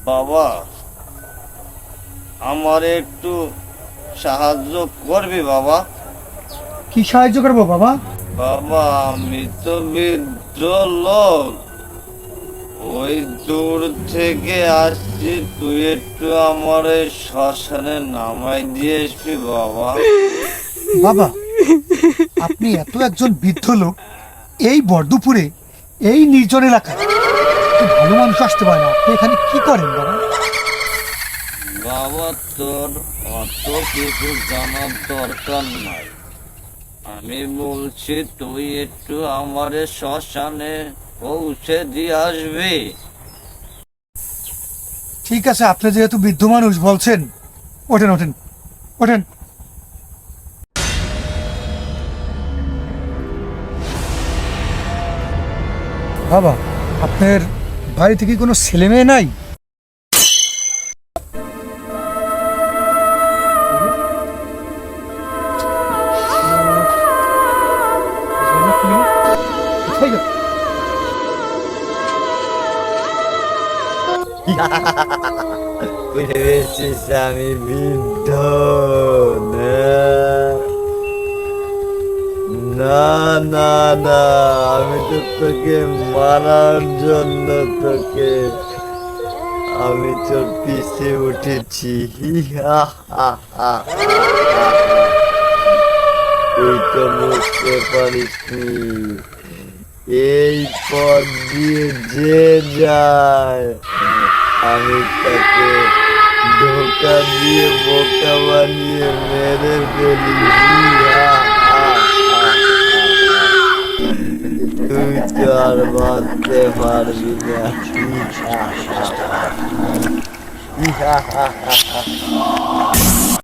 বাবা, আমার একটু সাহায্য করবে বাবা? কি সাহায্য করবো বাবা? বাবা, আমি তো বৃদ্ধ লোক, ওই দূর থেকে আসছি, তুই একটু আমার এই শ্মশানে নামাই দিয়ে আসবি বাবা। বাবা, আপনি এত একজন বৃদ্ধ লোক, এই বরদুপুরে, এই নির্জন এলাকায় একটু ভালো মানুষ আসতে পারে না, আপনি এখানে কি করেন বাবা? বাবা, তোর অত কিছু জানার দরকার নাই। আমি বলছি তুই একটু আমার শ্মশানে পৌঁছে দিয়ে আসবি। ঠিক আছে, আপনি যেহেতু বৃদ্ধ মানুষ বলছেন, ওঠেন ওঠেন ওঠেন। বাবা, আপনার বাড়িতে কি কোনো ছেলে মেয়ে নাই? ভেবেছিস আমি বৃদ্ধ? না না না, আমি তো তোকে মারার জন্য আমি তোর পিছে উঠেছি। তুই তো বুঝতে পারিসনি, এই পথ দিয়ে যে যায় আমি তাকে ধোকা দিয়ে বোকা বানিয়ে মেরে ফেলি। তুই তো আর বাঁচতে পারবি না।